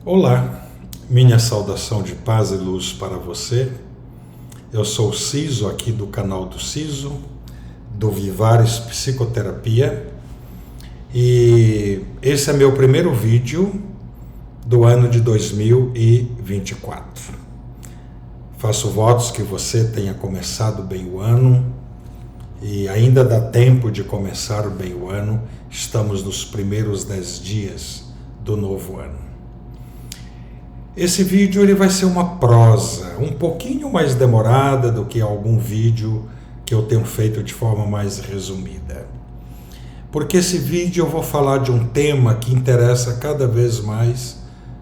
Olá, minha saudação de paz e luz para você. Eu sou o Ciso, aqui do canal do Ciso, do Vivares Psicoterapia, e esse é meu primeiro vídeo do ano de 2024. Faço votos que você tenha começado bem o ano, e ainda dá tempo de começar bem o ano. Estamos nos primeiros 10 dias do novo ano. Esse vídeo ele vai ser uma prosa um pouquinho mais demorada do que algum vídeo que eu tenho feito de forma mais resumida. Porque esse vídeo eu vou falar de um tema que interessa cada vez mais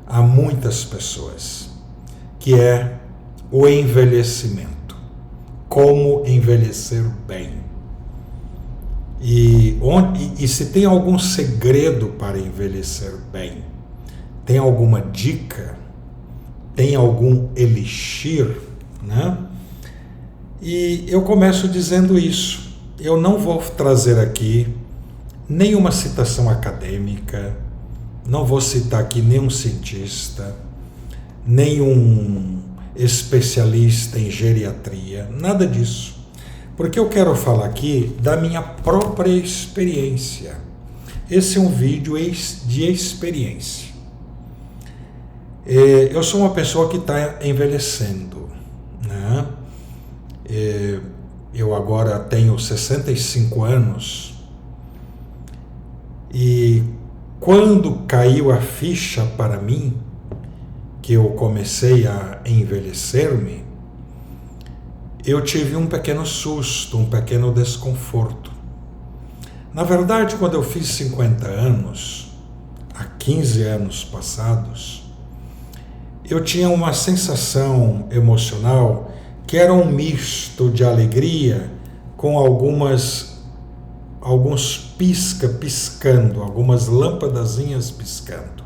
a muitas pessoas, que é o envelhecimento. Como envelhecer bem. E se tem algum segredo para envelhecer bem? Tem alguma dica? Tem algum elixir, né? E eu começo dizendo isso. Eu não vou trazer aqui nenhuma citação acadêmica, não vou citar aqui nenhum cientista, nenhum especialista em geriatria, nada disso. Porque eu quero falar aqui da minha própria experiência. Esse é um vídeo de experiência. Eu sou uma pessoa que está envelhecendo, né? Eu agora tenho 65 anos e quando caiu a ficha para mim que eu comecei a envelhecer-me, eu tive um pequeno susto, um pequeno desconforto. Na verdade, quando eu fiz 50 anos, há 15 anos passados, eu tinha uma sensação emocional que era um misto de alegria com alguns piscando, algumas lâmpadazinhas piscando.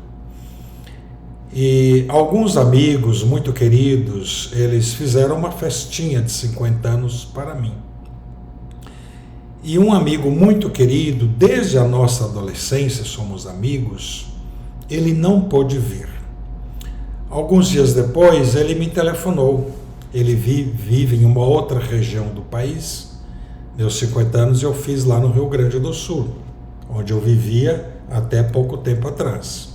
E alguns amigos muito queridos, eles fizeram uma festinha de 50 anos para mim. E um amigo muito querido, desde a nossa adolescência somos amigos, ele não pôde vir. Alguns dias depois, ele me telefonou. Ele vive em uma outra região do país. Meus 50 anos eu fiz lá no Rio Grande do Sul, onde eu vivia até pouco tempo atrás.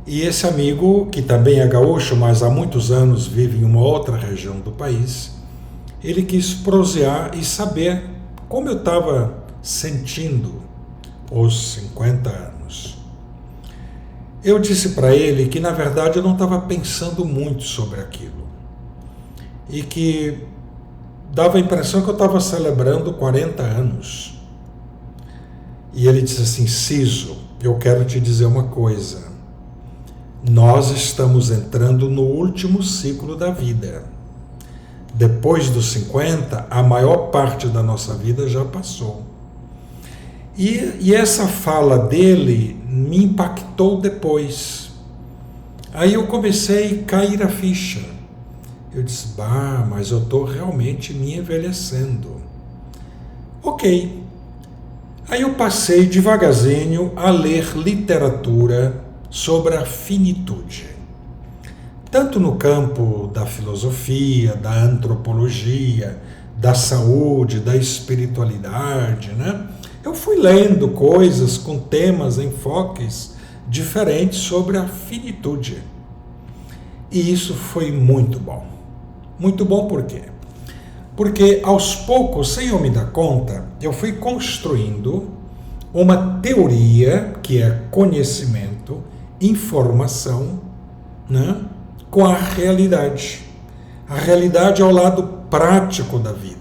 E esse amigo, que também é gaúcho, mas há muitos anos vive em uma outra região do país, ele quis prosear e saber como eu estava sentindo os 50 anos. Eu disse para ele que, na verdade, eu não estava pensando muito sobre aquilo. E que dava a impressão que eu estava celebrando 40 anos. E ele disse assim: Ciso, eu quero te dizer uma coisa. Nós estamos entrando no último ciclo da vida. Depois dos 50, a maior parte da nossa vida já passou. E essa fala dele me impactou depois. Aí eu comecei a cair a ficha. Eu disse, mas eu estou realmente me envelhecendo. Ok. Aí eu passei devagarzinho a ler literatura sobre a finitude. Tanto no campo da filosofia, da antropologia, da saúde, da espiritualidade, né? Eu fui lendo coisas com temas, enfoques diferentes sobre a finitude. E isso foi muito bom. Muito bom por quê? Porque aos poucos, sem eu me dar conta, eu fui construindo uma teoria que é conhecimento, informação, né, com a realidade. A realidade é o lado prático da vida.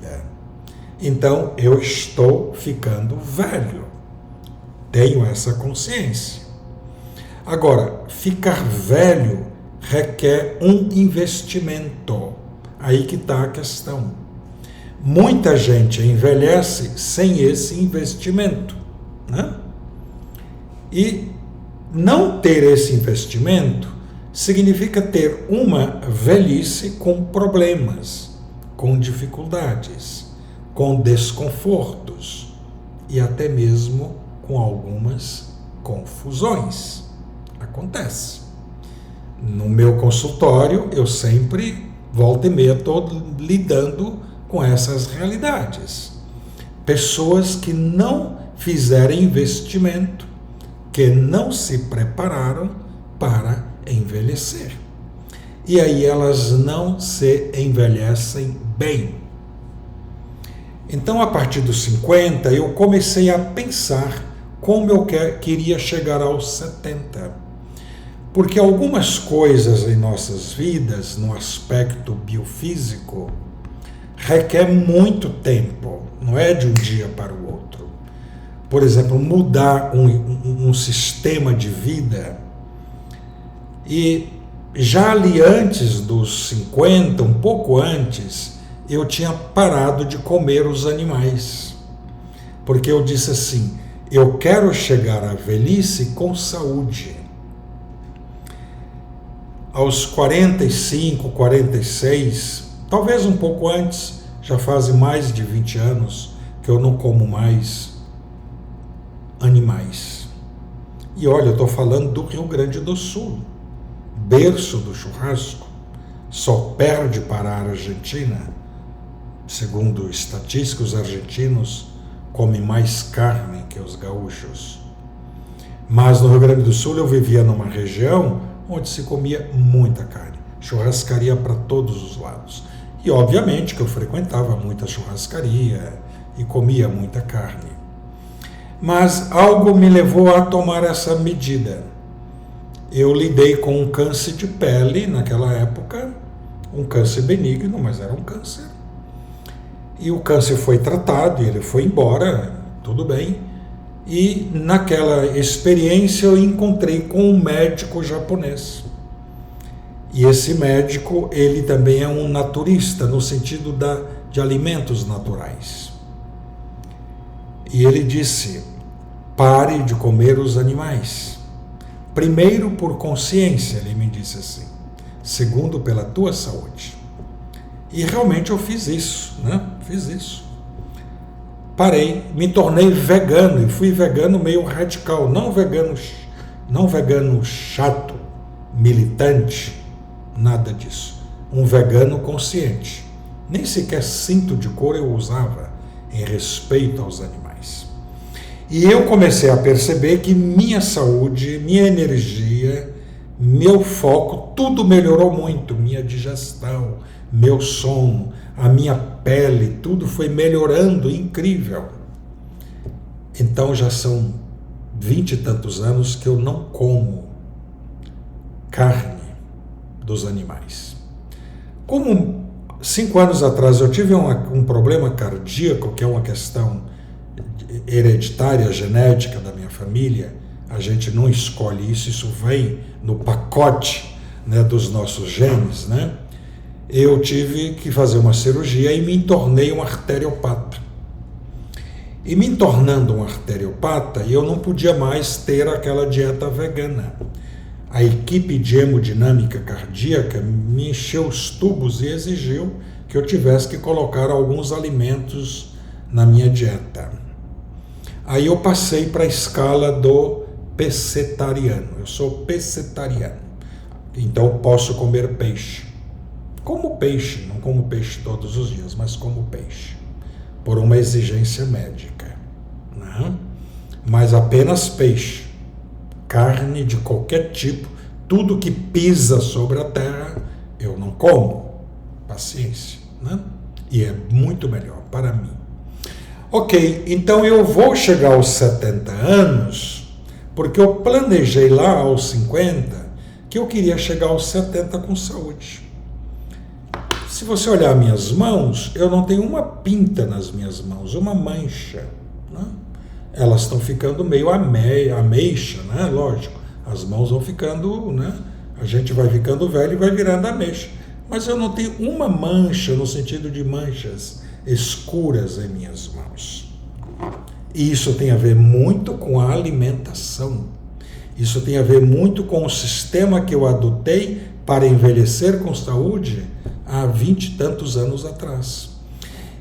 Então, eu estou ficando velho. Tenho essa consciência. Agora, ficar velho requer um investimento. Aí que está a questão. Muita gente envelhece sem esse investimento, né? E não ter esse investimento significa ter uma velhice com problemas, com dificuldades, com desconfortos e até mesmo com algumas confusões. Acontece. No meu consultório, eu sempre, volta e meia, estou lidando com essas realidades. Pessoas que não fizeram investimento, que não se prepararam para envelhecer. E aí elas não se envelhecem bem. Então, a partir dos 50, eu comecei a pensar como eu queria chegar aos 70. Porque algumas coisas em nossas vidas, no aspecto biofísico, requer muito tempo, não é de um dia para o outro. Por exemplo, mudar um sistema de vida. E já ali antes dos 50, um pouco antes, eu tinha parado de comer os animais. Porque eu disse assim, eu quero chegar à velhice com saúde. Aos 45, 46, talvez um pouco antes, já fazem mais de 20 anos que eu não como mais animais. E olha, eu estou falando do Rio Grande do Sul, berço do churrasco, só perde para a Argentina. Segundo estatísticos, os argentinos comem mais carne que os gaúchos. Mas no Rio Grande do Sul eu vivia numa região onde se comia muita carne, churrascaria para todos os lados. E obviamente que eu frequentava muita churrascaria e comia muita carne. Mas algo me levou a tomar essa medida. Eu lidei com um câncer de pele naquela época, um câncer benigno, mas era um câncer. E o câncer foi tratado, ele foi embora, tudo bem. E naquela experiência eu encontrei com um médico japonês. E esse médico, ele também é um naturista, no sentido de alimentos naturais. E ele disse, pare de comer os animais. Primeiro por consciência, ele me disse assim. Segundo, pela tua saúde. E realmente eu fiz isso, né? Fiz isso. Parei, me tornei vegano, e fui vegano meio radical, não vegano chato, militante, nada disso. Um vegano consciente. Nem sequer cinto de couro eu usava, em respeito aos animais. E eu comecei a perceber que minha saúde, minha energia, meu foco, tudo melhorou muito, minha digestão, meu sono, a minha pele, tudo foi melhorando, incrível. Então já são 20 e tantos anos que eu não como carne dos animais. Como 5 anos atrás eu tive um problema cardíaco, que é uma questão hereditária, genética da minha família, a gente não escolhe isso, isso vem no pacote, né, dos nossos genes, né? Eu tive que fazer uma cirurgia e me tornei um arteriopata. E me tornando um arteriopata, eu não podia mais ter aquela dieta vegana. A equipe de hemodinâmica cardíaca me encheu os tubos e exigiu que eu tivesse que colocar alguns alimentos na minha dieta. Aí eu passei para a escala do pescetariano. Eu sou pescetariano, então posso comer peixe. Como peixe, não como peixe todos os dias, mas como peixe, por uma exigência médica. Não? Mas apenas peixe, carne de qualquer tipo, tudo que pisa sobre a terra, eu não como. Paciência, né? E é muito melhor para mim. Ok, então eu vou chegar aos 70 anos, porque eu planejei lá aos 50 que eu queria chegar aos 70 com saúde. Se você olhar minhas mãos, eu não tenho uma pinta nas minhas mãos, uma mancha, né? Elas estão ficando meio ameixa, né? Lógico, as mãos vão ficando, né? A gente vai ficando velho e vai virando ameixa. Mas eu não tenho uma mancha, no sentido de manchas escuras em minhas mãos. E isso tem a ver muito com a alimentação. Isso tem a ver muito com o sistema que eu adotei para envelhecer com saúde há 20 e tantos anos atrás.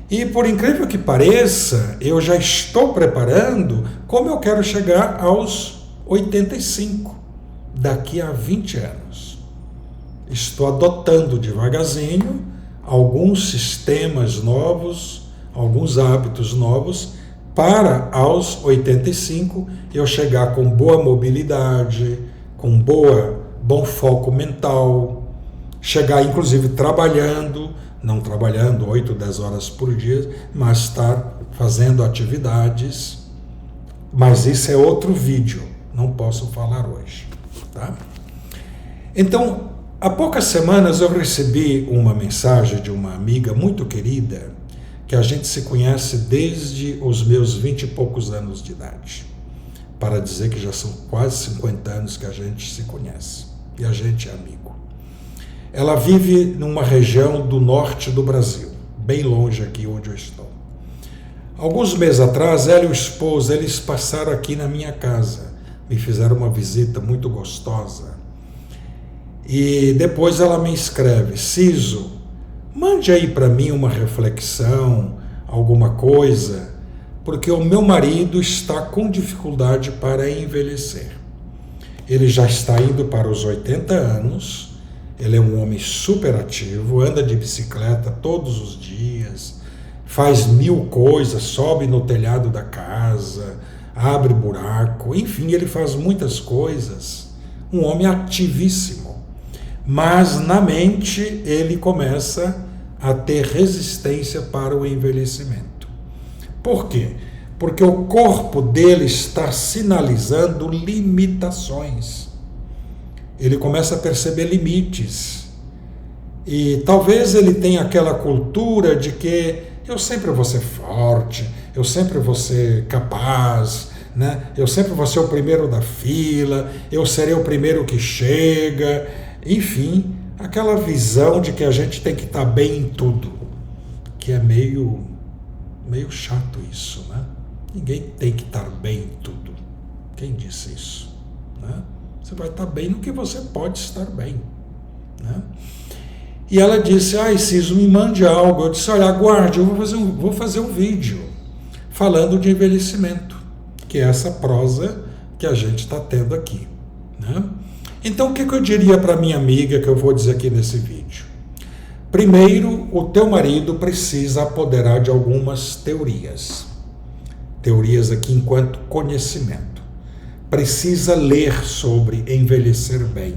E por incrível que pareça, eu já estou preparando como eu quero chegar aos 85. daqui a 20 anos. Estou adotando devagarzinho alguns sistemas novos, alguns hábitos novos, para aos 85 eu chegar com boa mobilidade, com bom foco mental, chegar inclusive trabalhando, não trabalhando 8, 10 horas por dia, mas estar fazendo atividades. Mas isso é outro vídeo, não posso falar hoje, tá? Então, há poucas semanas eu recebi uma mensagem de uma amiga muito querida, que a gente se conhece desde os meus 20 e poucos anos de idade, para dizer que já são quase 50 anos que a gente se conhece, e a gente é amigo. Ela vive numa região do norte do Brasil, bem longe aqui onde eu estou. Alguns meses atrás, ela e o esposo, eles passaram aqui na minha casa, me fizeram uma visita muito gostosa. E depois ela me escreve: Ciso, mande aí para mim uma reflexão, alguma coisa, porque o meu marido está com dificuldade para envelhecer. Ele já está indo para os 80 anos, ele é um homem super ativo, anda de bicicleta todos os dias, faz 1000 coisas, sobe no telhado da casa, abre buraco, enfim, ele faz muitas coisas. Um homem ativíssimo. Mas na mente ele começa a ter resistência para o envelhecimento. Por quê? Porque o corpo dele está sinalizando limitações. Ele começa a perceber limites. E talvez ele tenha aquela cultura de que eu sempre vou ser forte, eu sempre vou ser capaz, né? Eu sempre vou ser o primeiro da fila, eu serei o primeiro que chega. Enfim, aquela visão de que a gente tem que estar bem em tudo, que é meio chato isso, né? Ninguém tem que estar bem em tudo. Quem disse isso? Né? Você vai estar bem no que você pode estar bem, né? E ela disse: Ciso, me mande algo. Eu disse: olha, aguarde, eu vou fazer um vídeo falando de envelhecimento, que é essa prosa que a gente está tendo aqui, né? Então, o que eu diria para minha amiga que eu vou dizer aqui nesse vídeo? Primeiro, o teu marido precisa apoderar de algumas teorias. Teorias aqui enquanto conhecimento. Precisa ler sobre envelhecer bem.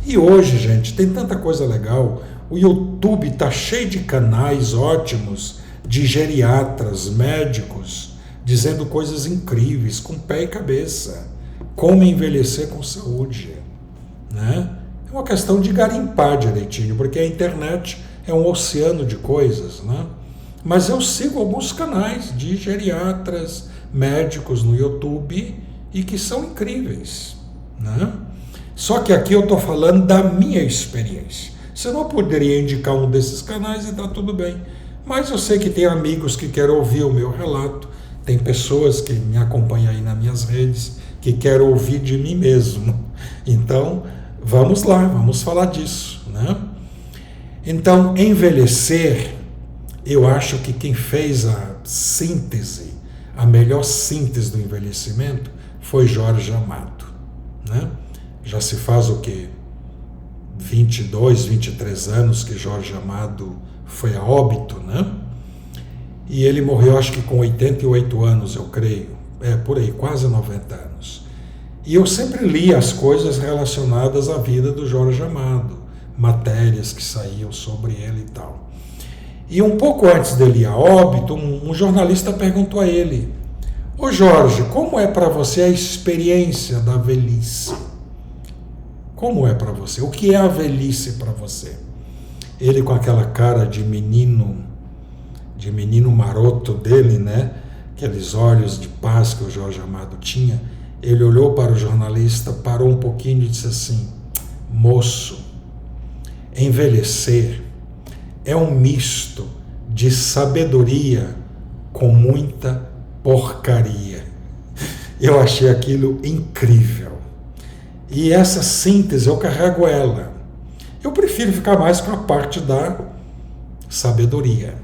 E hoje, gente, tem tanta coisa legal. O YouTube está cheio de canais ótimos de geriatras, médicos, dizendo coisas incríveis, com pé e cabeça. Como envelhecer com saúde, né? É uma questão de garimpar direitinho, porque a internet é um oceano de coisas, né? Mas eu sigo alguns canais de geriatras, médicos no YouTube e que são incríveis, né? Só que aqui eu estou falando da minha experiência. Você não poderia indicar um desses canais e está tudo bem. Mas eu sei que tem amigos que querem ouvir o meu relato, tem pessoas que me acompanham aí nas minhas redes que querem ouvir de mim mesmo. Então, vamos lá, vamos falar disso, né? Então, envelhecer, eu acho que quem fez a síntese, a melhor síntese do envelhecimento foi Jorge Amado, né? Já se faz o quê? 22, 23 anos que Jorge Amado foi a óbito, né? E ele morreu, acho que com 88 anos, eu creio. Por aí, quase 90 anos. E eu sempre li as coisas relacionadas à vida do Jorge Amado, matérias que saíam sobre ele e tal. E um pouco antes dele ir a óbito, um jornalista perguntou a ele: Ô Jorge, como é para você a experiência da velhice? Como é para você? O que é a velhice para você? Ele, com aquela cara de menino maroto dele, né? Aqueles olhos de paz que o Jorge Amado tinha, ele olhou para o jornalista, parou um pouquinho e disse assim: moço, envelhecer é um misto de sabedoria com muita porcaria. Eu achei aquilo incrível. E essa síntese, eu carrego ela. Eu prefiro ficar mais com a parte da sabedoria.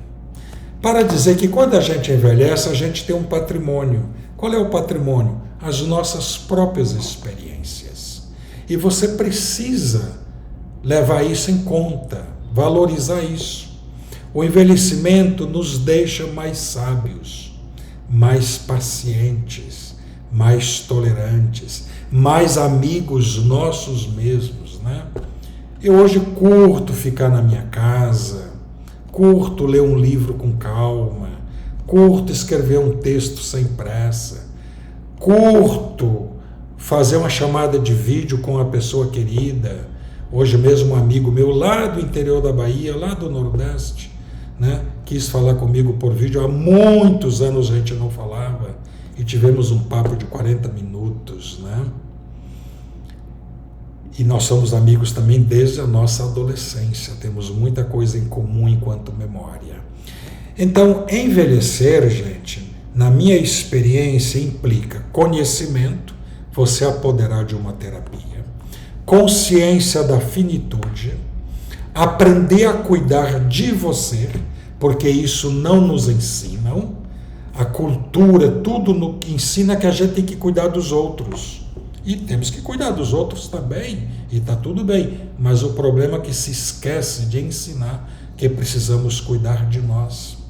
Para dizer que quando a gente envelhece, a gente tem um patrimônio. Qual é o patrimônio? As nossas próprias experiências. E você precisa levar isso em conta, valorizar isso. O envelhecimento nos deixa mais sábios, mais pacientes, mais tolerantes, mais amigos nossos mesmos, né? Eu hoje curto ficar na minha casa, curto ler um livro com calma, curto escrever um texto sem pressa, curto fazer uma chamada de vídeo com uma pessoa querida. Hoje mesmo um amigo meu lá do interior da Bahia, lá do Nordeste, né, quis falar comigo por vídeo. Há muitos anos a gente não falava e tivemos um papo de 40 minutos, né? E nós somos amigos também desde a nossa adolescência, temos muita coisa em comum enquanto memória. Então, envelhecer, gente, na minha experiência, implica conhecimento, você apoderar de uma terapia, consciência da finitude, aprender a cuidar de você, porque isso não nos ensinam. A cultura, tudo no que ensina que a gente tem que cuidar dos outros. E temos que cuidar dos outros também, e está tudo bem. Mas o problema é que se esquece de ensinar que precisamos cuidar de nós.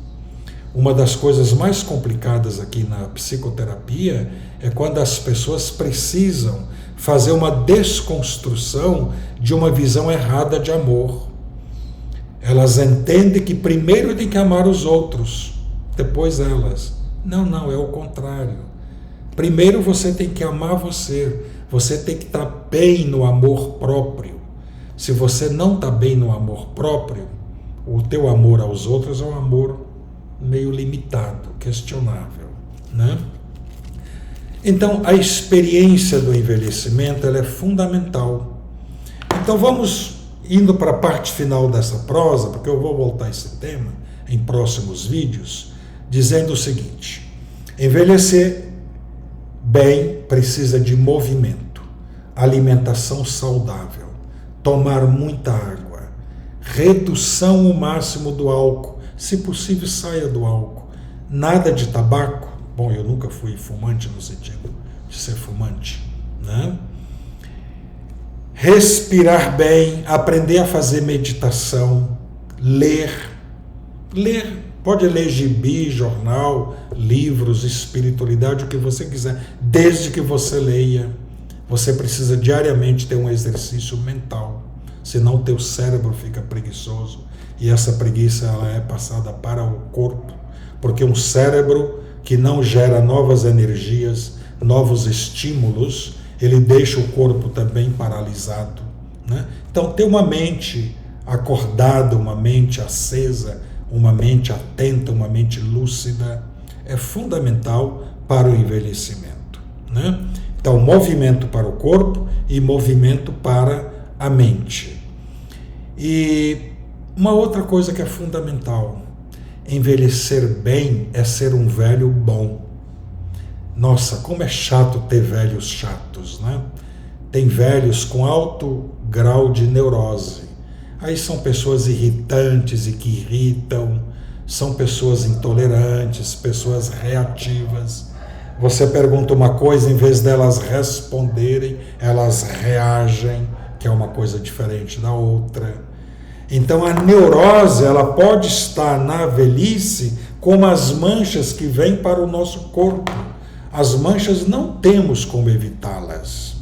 Uma das coisas mais complicadas aqui na psicoterapia é quando as pessoas precisam fazer uma desconstrução de uma visão errada de amor. Elas entendem que primeiro tem que amar os outros, depois elas. Não, é o contrário. Primeiro você tem que amar você tem que estar bem no amor próprio. Se você não está bem no amor próprio, o teu amor aos outros é um amor meio limitado, questionável, né? Então, a experiência do envelhecimento ela é fundamental. Então, vamos indo para a parte final dessa prosa, porque eu vou voltar a esse tema em próximos vídeos, dizendo o seguinte: envelhecer bem precisa de movimento, alimentação saudável, tomar muita água, redução o máximo do álcool, se possível saia do álcool, nada de tabaco. Bom, eu nunca fui fumante no sentido de ser fumante, né? Respirar bem, aprender a fazer meditação, ler, pode ler gibi, jornal, livros, espiritualidade, o que você quiser, desde que você leia. Você precisa diariamente ter um exercício mental, senão o teu cérebro fica preguiçoso e essa preguiça ela é passada para o corpo, porque um cérebro que não gera novas energias, novos estímulos, ele deixa o corpo também paralisado, né? Então, ter uma mente acordada, uma mente acesa, uma mente atenta, uma mente lúcida, é fundamental para o envelhecimento, né? Então, movimento para o corpo e movimento para a mente. E uma outra coisa que é fundamental, envelhecer bem é ser um velho bom. Nossa, como é chato ter velhos chatos, né? Tem velhos com alto grau de neurose. Aí são pessoas irritantes e que irritam, são pessoas intolerantes, pessoas reativas. Você pergunta uma coisa, em vez delas responderem, elas reagem, que é uma coisa diferente da outra. Então a neurose, ela pode estar na velhice como as manchas que vêm para o nosso corpo. As manchas não temos como evitá-las.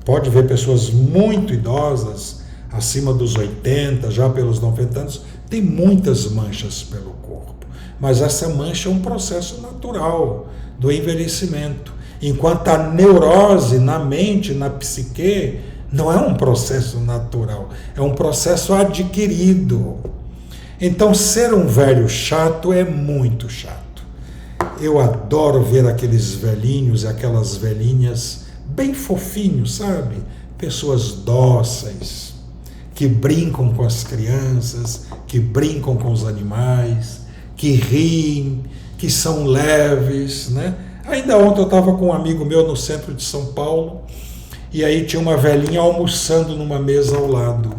Pode ver pessoas muito idosas, acima dos 80, já pelos 90 anos, tem muitas manchas pelo corpo. Mas essa mancha é um processo natural do envelhecimento. Enquanto a neurose na mente, na psique, não é um processo natural, é um processo adquirido. Então, ser um velho chato é muito chato. Eu adoro ver aqueles velhinhos e aquelas velhinhas bem fofinhos, sabe? Pessoas dóceis, que brincam com as crianças, que brincam com os animais, que riem, que são leves, né? Ainda ontem eu estava com um amigo meu no centro de São Paulo, e aí tinha uma velhinha almoçando numa mesa ao lado.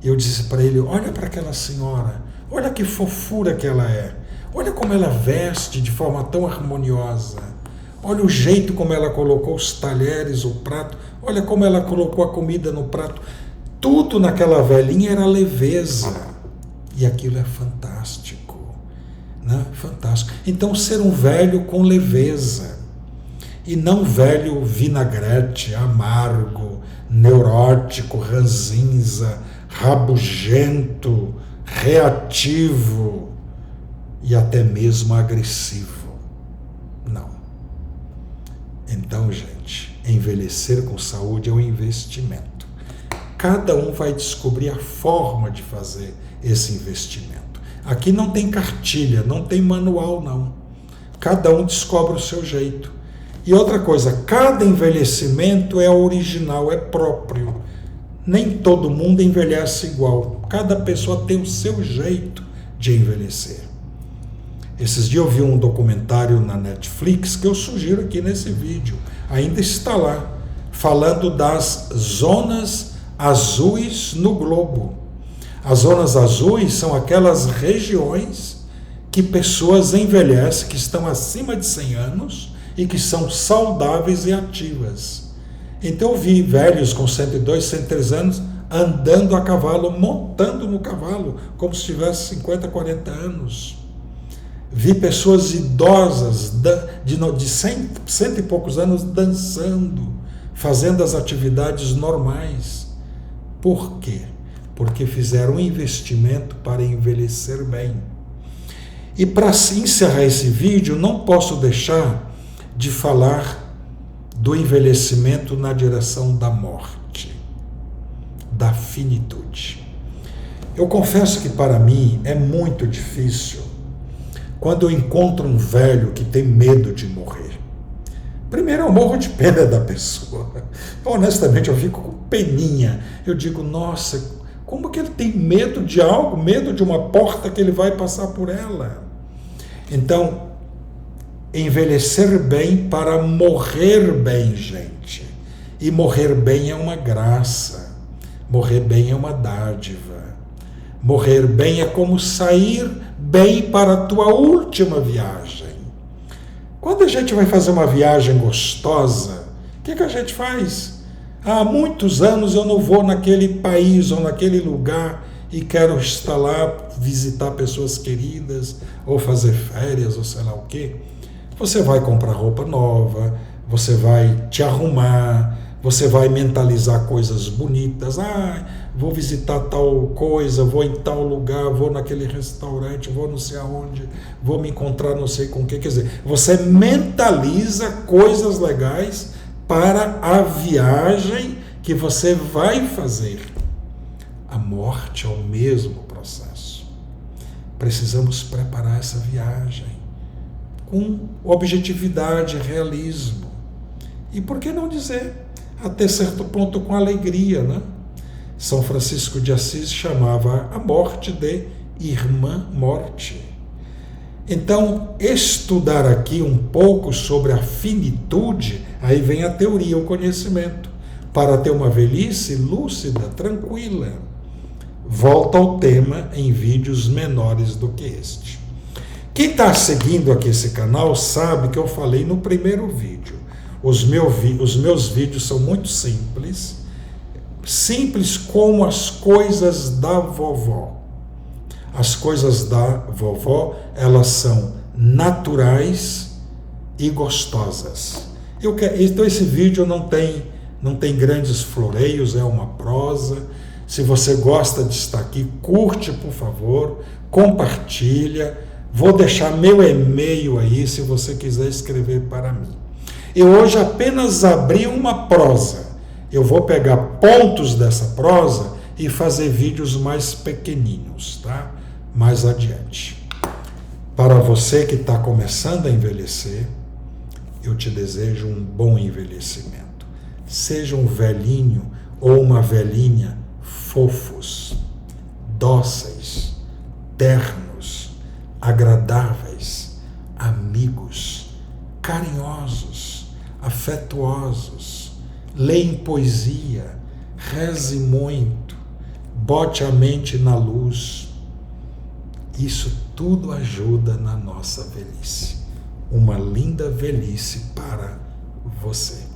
Eu disse para ele: olha para aquela senhora, olha que fofura que ela é, olha como ela veste de forma tão harmoniosa, Olha o jeito como ela colocou os talheres, o prato. Olha como ela colocou a comida no prato. Tudo naquela velhinha era leveza. E aquilo é fantástico. Né? Fantástico. Então, ser um velho com leveza. E não velho vinagrete, amargo, neurótico, ranzinza, rabugento, reativo e até mesmo agressivo. Não. Então, gente, envelhecer com saúde é um investimento. Cada um vai descobrir a forma de fazer esse investimento. Aqui não tem cartilha, não tem manual, não. Cada um descobre o seu jeito. E outra coisa, cada envelhecimento é original, é próprio. Nem todo mundo envelhece igual. Cada pessoa tem o seu jeito de envelhecer. Esses dias eu vi um documentário na Netflix que eu sugiro aqui nesse vídeo. Ainda está lá, falando das zonas azuis no globo. As zonas azuis são aquelas regiões que pessoas envelhecem, que estão acima de 100 anos e que são saudáveis e ativas. Então eu vi velhos com 102, 103 anos andando a cavalo, montando no cavalo, como se tivesse 50, 40 anos. Vi pessoas idosas de 100 e poucos anos dançando, fazendo as atividades normais. Por quê? Porque fizeram um investimento para envelhecer bem. E para encerrar esse vídeo, não posso deixar de falar do envelhecimento na direção da morte, da finitude. Eu confesso que para mim é muito difícil quando eu encontro um velho que tem medo de morrer. Primeiro, eu morro de pena da pessoa. Honestamente, eu fico com peninha. Eu digo, nossa, como que ele tem medo de algo, medo de uma porta que ele vai passar por ela? Então, envelhecer bem para morrer bem, gente. E morrer bem é uma graça. Morrer bem é uma dádiva. Morrer bem é como sair bem para a tua última viagem. Quando a gente vai fazer uma viagem gostosa, o que a gente faz? Há muitos anos eu não vou naquele país ou naquele lugar e quero estar lá, visitar pessoas queridas, ou fazer férias, ou sei lá o quê. Você vai comprar roupa nova, você vai te arrumar, você vai mentalizar coisas bonitas. Vou visitar tal coisa, vou em tal lugar, vou naquele restaurante, vou não sei aonde, vou me encontrar não sei com o que. Quer dizer, você mentaliza coisas legais para a viagem que você vai fazer. A morte é o mesmo processo. Precisamos preparar essa viagem com objetividade, realismo. E por que não dizer, até certo ponto, com alegria, né? São Francisco de Assis chamava a morte de irmã morte. Então, estudar aqui um pouco sobre a finitude, aí vem a teoria, o conhecimento, para ter uma velhice lúcida, tranquila. Volta ao tema em vídeos menores do que este. Quem está seguindo aqui esse canal sabe que eu falei no primeiro vídeo. Os meus vídeos são muito simples, simples como as coisas da vovó. As coisas da vovó, elas são naturais e gostosas. Então esse vídeo não tem grandes floreios, é uma prosa. Se você gosta de estar aqui, curte, por favor, compartilha. Vou deixar meu e-mail aí, se você quiser escrever para mim. Eu hoje apenas abri uma prosa. Eu vou pegar pontos dessa prosa e fazer vídeos mais pequeninos, tá? Mais adiante. Para você que está começando a envelhecer, eu te desejo um bom envelhecimento. Seja um velhinho ou uma velhinha fofos, dóceis, ternos, agradáveis, amigos, carinhosos, afetuosos, leem poesia, reze muito, bote a mente na luz. Isso tudo ajuda na nossa velhice. uma linda velhice para você.